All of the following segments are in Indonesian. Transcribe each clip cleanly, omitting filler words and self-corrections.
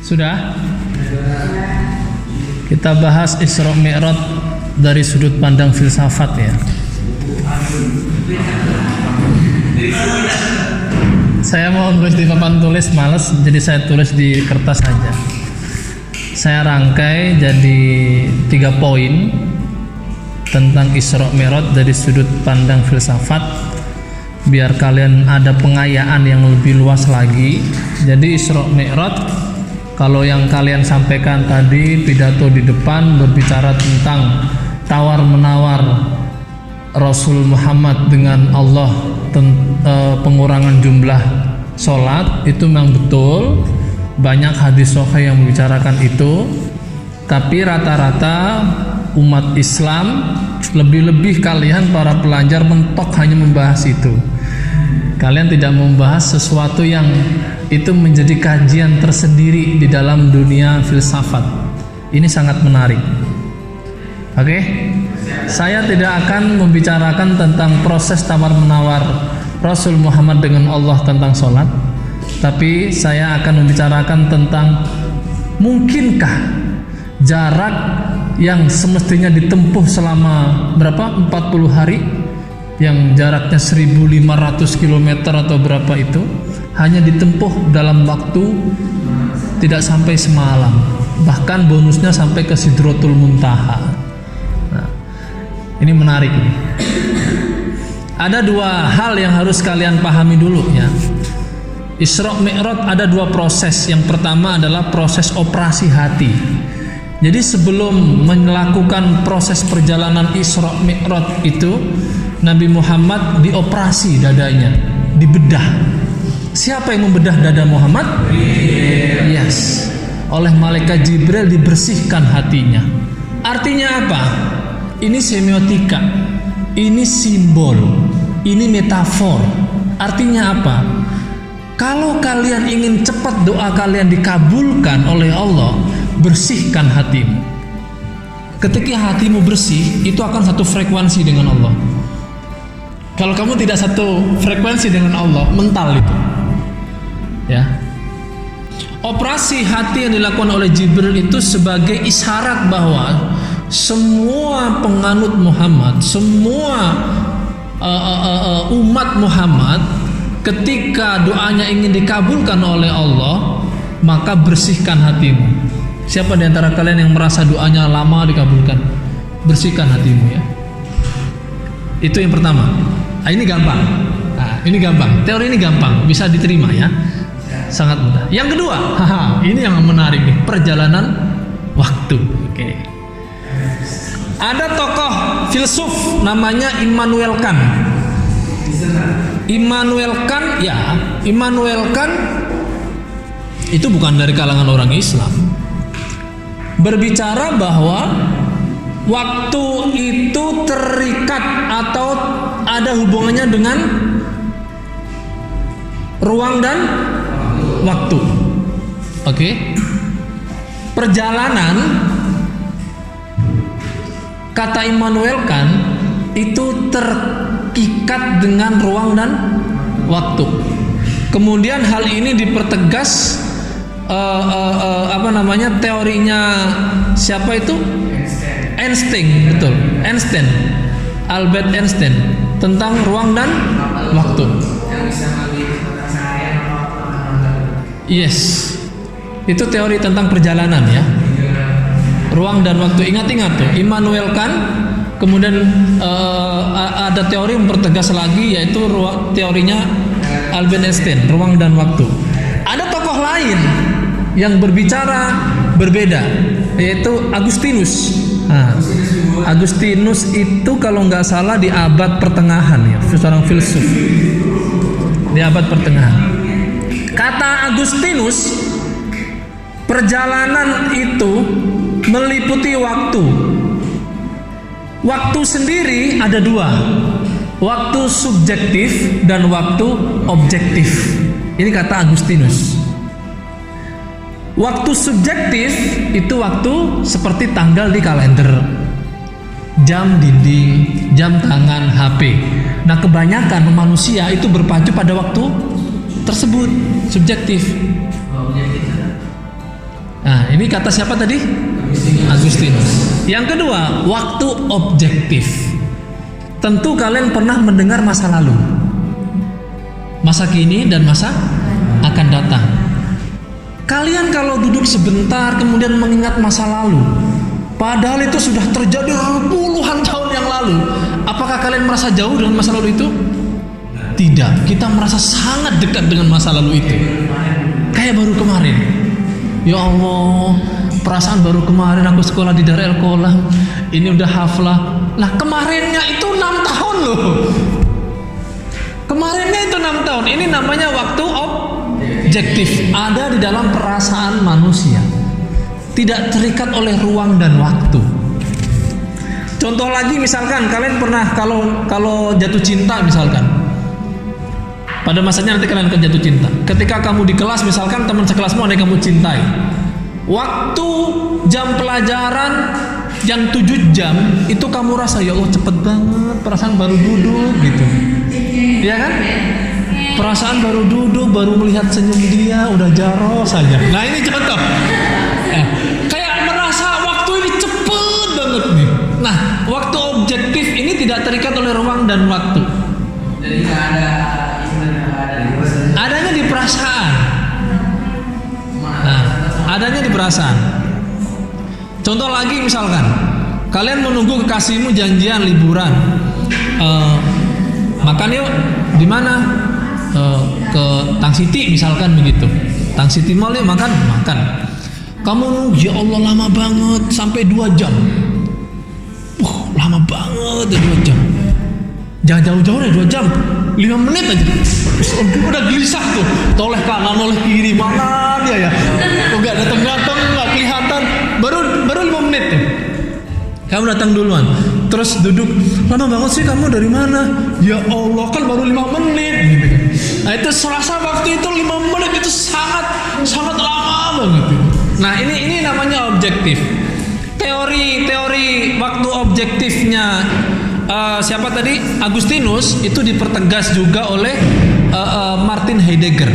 Sudah? Kita bahas Isra Mi'raj dari sudut pandang filsafat ya. Saya mau nulis di papan tulis males, jadi saya tulis di kertas saja. Saya rangkai jadi 3 poin tentang Isra Mi'raj dari sudut pandang filsafat, biar kalian ada pengayaan yang lebih luas lagi. Jadi Isra Mi'raj, kalau yang kalian sampaikan tadi pidato di depan berbicara tentang tawar-menawar Rasul Muhammad dengan Allah, pengurangan jumlah sholat, itu memang betul. Banyak hadis sahih yang membicarakan itu. Tapi rata-rata umat Islam, lebih-lebih kalian para pelajar mentok hanya membahas itu. Kalian tidak membahas sesuatu yang itu menjadi kajian tersendiri di dalam dunia filsafat. Ini sangat menarik. Oke? Saya tidak akan membicarakan tentang proses tawar-menawar Rasul Muhammad dengan Allah tentang sholat, tapi saya akan membicarakan tentang mungkinkah jarak yang semestinya ditempuh selama berapa? 40 hari, yang jaraknya 1500 km atau berapa itu, hanya ditempuh dalam waktu tidak sampai semalam. Bahkan bonusnya sampai ke Sidratul Muntaha. Nah, ini menarik nih. Ada 2 hal yang harus kalian pahami dulu ya. Isra Mi'raj ada 2 proses. Yang pertama adalah proses operasi hati. Jadi sebelum melakukan proses perjalanan Isra Mi'raj itu, Nabi Muhammad dioperasi dadanya, dibedah. Siapa yang membedah dada Muhammad? Yes. Oleh malaikat Jibril dibersihkan hatinya. Artinya apa? Ini semiotika, ini simbol, ini metafor. Artinya apa? Kalau kalian ingin cepat doa kalian dikabulkan oleh Allah, bersihkan hatimu. Ketika hatimu bersih, itu akan satu frekuensi dengan Allah. Kalau kamu tidak satu frekuensi dengan Allah, mental itu. Ya. Operasi hati yang dilakukan oleh Jibril itu sebagai isyarat bahwa semua penganut Muhammad, semua umat Muhammad, ketika doanya ingin dikabulkan oleh Allah, maka bersihkan hatimu. Siapa di antara kalian yang merasa doanya lama dikabulkan? Bersihkan hatimu ya. Itu yang pertama. Nah, ini gampang. Nah, ini gampang. Teori ini gampang, bisa diterima ya. Sangat mudah. Yang kedua, ini yang menarik nih, perjalanan waktu. Oke. Ada tokoh filsuf namanya Immanuel Kant. Immanuel Kant itu bukan dari kalangan orang Islam. Berbicara bahwa waktu itu terikat atau ada hubungannya dengan ruang dan waktu. Oke. Perjalanan, kata Immanuel Kant, itu terikat dengan ruang dan waktu. Kemudian hal ini dipertegas teorinya siapa itu? Einstein, betul. Albert Einstein tentang ruang dan waktu. Yes, itu teori tentang perjalanan ya, ruang dan waktu. Ingat tuh, Immanuel Kant. Kemudian ada teori yang mempertegas lagi, yaitu teorinya Albert Einstein, ruang dan waktu. Ada tokoh lain yang berbicara berbeda, yaitu Agustinus. Agustinus itu kalau nggak salah di abad pertengahan ya, seorang filsuf di abad pertengahan. Kata Agustinus, perjalanan itu meliputi waktu. Waktu sendiri ada 2, waktu subjektif dan waktu objektif. Ini kata Agustinus. Waktu subjektif itu waktu seperti tanggal di kalender, jam dinding, jam tangan, HP. Nah, kebanyakan manusia itu berpacu pada waktu tersebut, subjektif. Nah, ini kata siapa tadi? Agustinus. Yang kedua, waktu objektif. Tentu kalian pernah mendengar masa lalu, masa kini, dan masa akan datang. Kalian kalau duduk sebentar kemudian mengingat masa lalu, padahal itu sudah terjadi puluhan tahun yang lalu, apakah kalian merasa jauh dengan masa lalu itu? Tidak, kita merasa sangat dekat dengan masa lalu itu. Kayak baru kemarin. Ya Allah, perasaan baru kemarin aku sekolah di Darul Qolam, ini udah haflah. Nah, kemarinnya itu 6 tahun loh. Kemarinnya itu 6 tahun. Ini namanya waktu objektif, ada di dalam perasaan manusia, tidak terikat oleh ruang dan waktu. Contoh lagi, misalkan kalian pernah kalau jatuh cinta, misalkan pada masanya nanti kalian akan jatuh cinta. Ketika kamu di kelas, misalkan teman sekelasmu ada yang kamu cintai, waktu jam pelajaran yang 7 jam itu kamu rasa, ya Allah cepet banget, perasaan baru duduk gitu, iya kan? Perasaan baru duduk, baru melihat senyum dia, udah jaro saja. Nah, ini contoh. Kayak merasa waktu ini cepet banget nih. Nah, waktu objektif ini tidak terikat oleh ruang dan waktu. Jadi adanya di perasaan. Nah, adanya di perasaan. Contoh lagi, misalkan kalian menunggu kekasihmu janjian liburan, makan yuk di mana? Ke Tang Siti misalkan begitu. Tang Siti Mall yuk makan. Kamu nunggu, ya Allah lama banget, sampai 2 jam. Lama banget ya 2 jam. Jangan jauh-jauh deh 2 jam, 5 menit aja. Udah gelisah tuh, toleh kanan, toleh kiri, mana dia ya? Enggak datang, enggak kelihatan. Baru 5 menit tuh. Kamu datang duluan, terus duduk. Lama banget sih, kamu dari mana? Ya Allah, kan baru 5 menit gitu kan. Nah, itu serasa waktu itu 5 menit itu sangat lama banget. Nah, ini namanya objektif. Teori waktu objektifnya siapa tadi? Agustinus itu dipertegas juga oleh Martin Heidegger.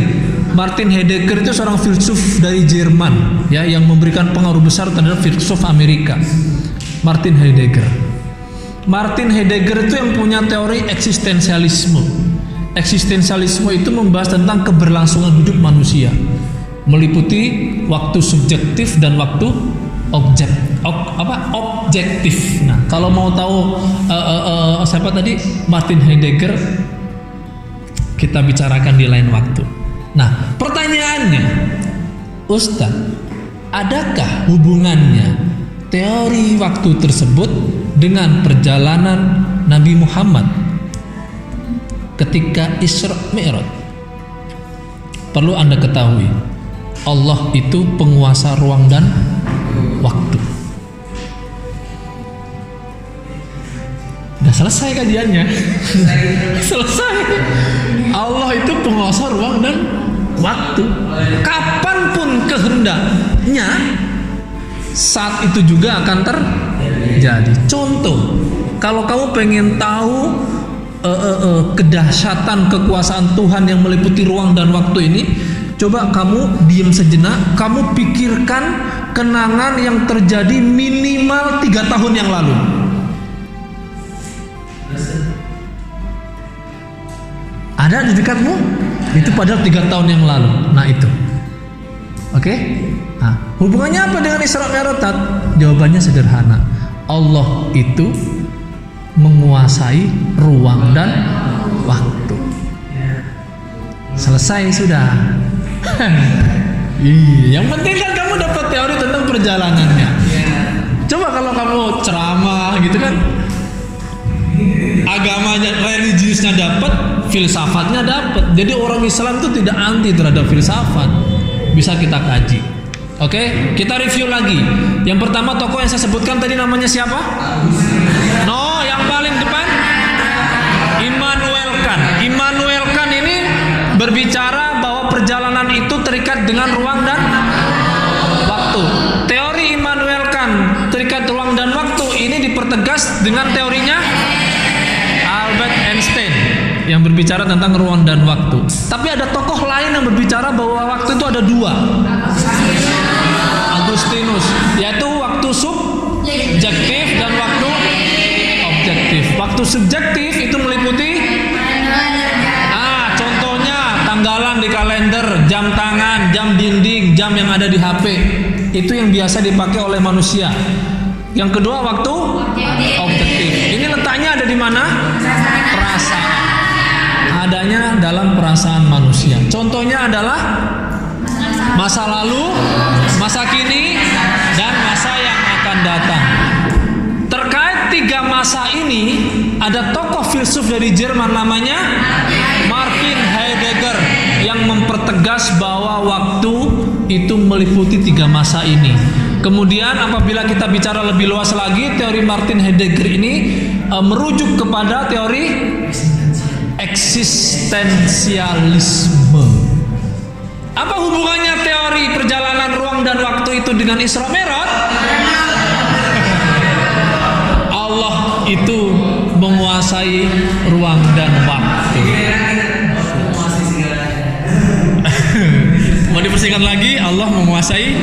Martin Heidegger itu seorang filsuf dari Jerman, ya, yang memberikan pengaruh besar terhadap filsuf Amerika. Martin Heidegger itu yang punya teori eksistensialisme. Eksistensialisme itu membahas tentang keberlangsungan hidup manusia, meliputi waktu subjektif dan waktu objektif. Nah, kalau mau tahu siapa tadi Martin Heidegger, kita bicarakan di lain waktu. Nah, pertanyaannya, Ustadz, adakah hubungannya teori waktu tersebut dengan perjalanan Nabi Muhammad ketika Isra Mi'raj? Perlu Anda ketahui, Allah itu penguasa ruang dan waktu. Udah selesai kajiannya. Selesai. Allah itu penguasa ruang dan waktu. Kapanpun kehendaknya, saat itu juga akan terjadi. Contoh, kalau kamu pengen tahu kedahsyatan kekuasaan Tuhan yang meliputi ruang dan waktu ini, coba kamu diam sejenak, kamu pikirkan kenangan yang terjadi minimal 3 tahun yang lalu. Ada di dekatmu? Itu padahal 3 tahun yang lalu. Nah, itu. Oke? Nah, hubungannya apa dengan Isra Mi'raj? Jawabannya sederhana. Allah itu menguasai ruang dan waktu. Selesai sudah. Yang penting kan kamu dapat teori tentang perjalanannya. Coba kalau kamu ceramah gitu kan, agamanya, religiusnya dapat, filsafatnya dapat. Jadi orang Islam itu tidak anti terhadap filsafat. Bisa kita kaji. Oke, kita review lagi. Yang pertama tokoh yang saya sebutkan tadi namanya siapa? No, yang paling depan Immanuel Kant. Immanuel Kant ini berbicara bahwa perjalanan itu terikat dengan ruang dan waktu. Teori Immanuel Kant terikat ruang dan waktu ini dipertegas dengan teorinya Albert Einstein yang berbicara tentang ruang dan waktu. Tapi ada tokoh lain yang berbicara bahwa waktu itu ada 2. Agustinus, yaitu waktu subjektif dan waktu objektif. Waktu subjektif itu meliputi contohnya tanggalan di kalender, jam tangan, jam dinding, jam yang ada di HP. Itu yang biasa dipakai oleh manusia. Yang kedua waktu objektif. Ini letaknya ada di mana? Perasaan. Adanya dalam perasaan manusia. Contohnya adalah masa lalu, masa kini, dan masa yang akan datang. Terkait tiga masa ini, ada tokoh filsuf dari Jerman namanya Martin Heidegger yang mempertegas bahwa waktu itu meliputi tiga masa ini. Kemudian apabila kita bicara lebih luas lagi, teori Martin Heidegger ini merujuk kepada teori eksistensialisme. Apa hubungannya teori perjalanan ruang dan waktu itu dengan Isra Mi'raj? Allah itu menguasai ruang dan waktu. Mau dipersingkat lagi, Allah menguasai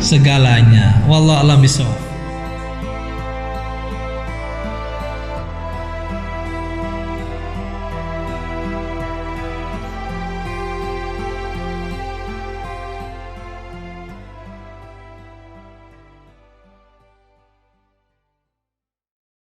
segalanya. Wallahu a'lam bishawab.